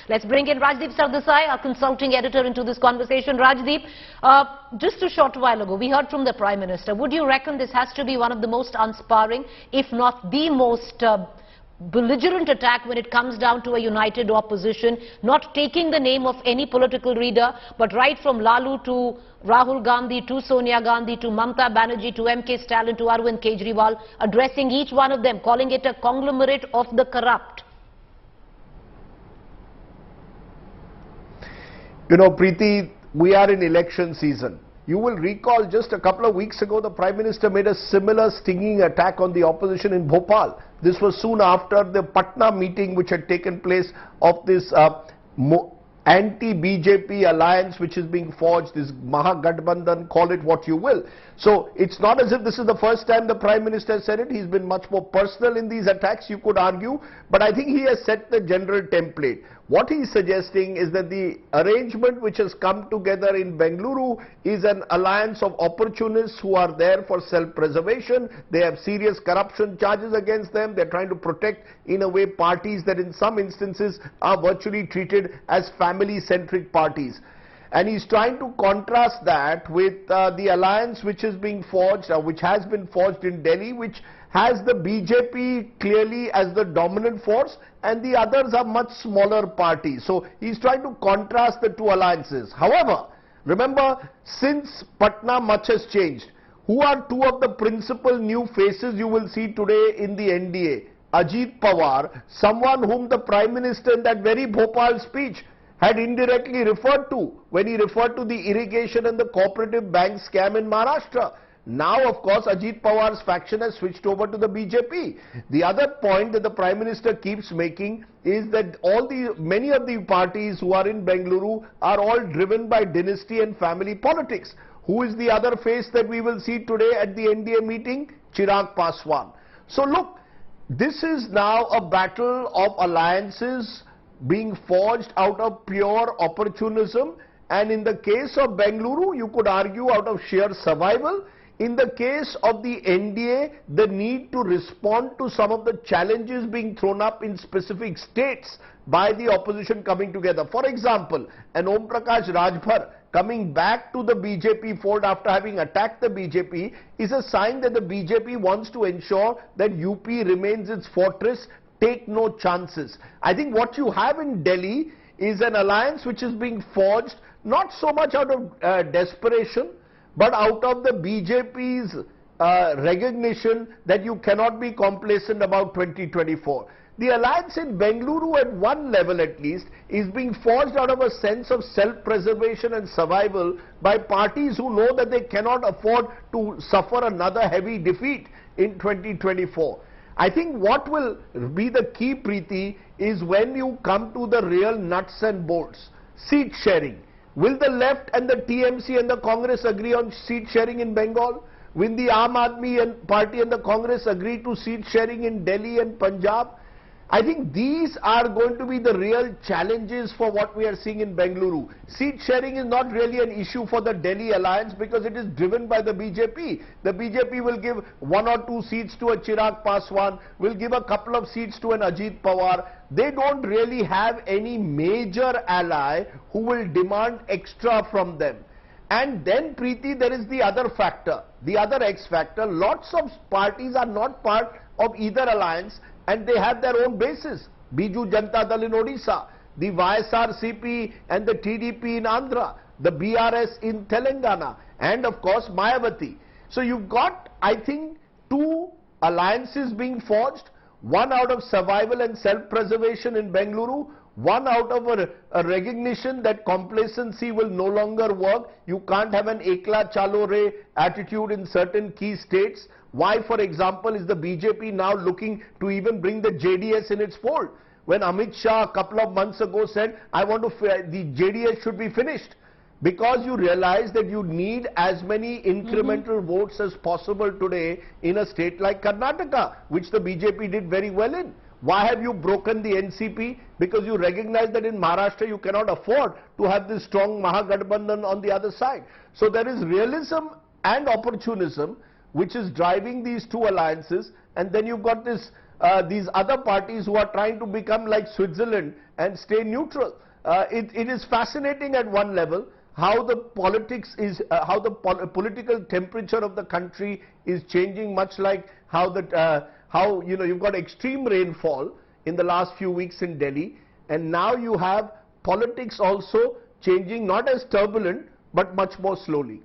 Let's bring in Rajdeep Sardesai, our consulting editor, into this conversation. Rajdeep, just a short while ago, we heard from the Prime Minister. Would you reckon this has to be one of the most unsparing, if not the most belligerent attack when it comes down to a united opposition, not taking the name of any political leader, but right from Lalu to Rahul Gandhi to Sonia Gandhi to Mamta Banerjee to M.K. Stalin to Arvind Kejriwal, addressing each one of them, calling it a conglomerate of the corrupt? You know, Preeti, we are in election season. You will recall just a couple of weeks ago, the Prime Minister made a similar stinging attack on the opposition in Bhopal. This was soon after the Patna meeting which had taken place of this anti-BJP alliance which is being forged, this Mahagathbandhan, call it what you will. So it's not as if this is the first time the Prime Minister said it. He's been much more personal in these attacks, you could argue, but I think he has set the general template. What he's suggesting is that the arrangement which has come together in Bengaluru is an alliance of opportunists who are there for self-preservation. They have serious corruption charges against them. They're trying to protect, in a way, parties that in some instances are virtually treated as family-centric parties. And he's trying to contrast that with the alliance which is being forged, which has been forged in Delhi, which has the BJP clearly as the dominant force, and the others are much smaller parties. So he's trying to contrast the two alliances. However, remember, since Patna, much has changed. Who are two of the principal new faces you will see today in the NDA? Ajit Pawar, someone whom the Prime Minister in that very Bhopal speech had indirectly referred to when he referred to the irrigation and the cooperative bank scam in Maharashtra. Now, of course, Ajit Pawar's faction has switched over to the BJP. The other point that the Prime Minister keeps making is that many of the parties who are in Bengaluru are all driven by dynasty and family politics. Who is the other face that we will see today at the NDA meeting? Chirag Paswan. So look, this is now a battle of alliances being forged out of pure opportunism, and in the case of Bengaluru, you could argue out of sheer survival. In the case of the NDA, the need to respond to some of the challenges being thrown up in specific states by the opposition coming together. For example, an Om Prakash Rajbhar coming back to the BJP fold after having attacked the BJP is a sign that the BJP wants to ensure that UP remains its fortress, take no chances. I think what you have in Delhi is an alliance which is being forged not so much out of desperation, but out of the BJP's recognition that you cannot be complacent about 2024. The alliance in Bengaluru, at one level at least, is being forged out of a sense of self-preservation and survival by parties who know that they cannot afford to suffer another heavy defeat in 2024. I think what will be the key, Preeti, is when you come to the real nuts and bolts, seat sharing. Will the left and the TMC and the Congress agree on seat sharing in Bengal? Will the Aam Aadmi Party and the Congress agree to seat sharing in Delhi and Punjab? I think these are going to be the real challenges for what we are seeing in Bengaluru. Seat sharing is not really an issue for the Delhi alliance because it is driven by the BJP. The BJP will give 1 or 2 seats to a Chirag Paswan, will give a couple of seats to an Ajit Pawar. They don't really have any major ally who will demand extra from them. And then, Preeti, there is the other factor, the other X factor. Lots of parties are not part of either alliance, and they have their own bases. Biju Janata Dal in Odisha, the YSRCP and the TDP in Andhra, the BRS in Telangana, and of course Mayawati. So you've got, I think, 2 alliances being forged, one out of survival and self-preservation in Bengaluru, one out of a recognition that complacency will no longer work. You can't have an ekla chalo re attitude in certain key states. Why, for example, is the BJP now looking to even bring the JDS in its fold? When Amit Shah a couple of months ago said, the JDS should be finished. Because you realize that you need as many incremental votes as possible today in a state like Karnataka, which the BJP did very well in. Why have you broken the NCP? Because you recognize that in Maharashtra you cannot afford to have this strong Mahagathbandhan on the other side. So there is realism and opportunism which is driving these two alliances, and then you've got this these other parties who are trying to become like Switzerland and stay neutral. It is fascinating at one level how the politics is, how the political temperature of the country is changing, much like how you've got extreme rainfall in the last few weeks in Delhi, and now you have politics also changing, not as turbulent but much more slowly.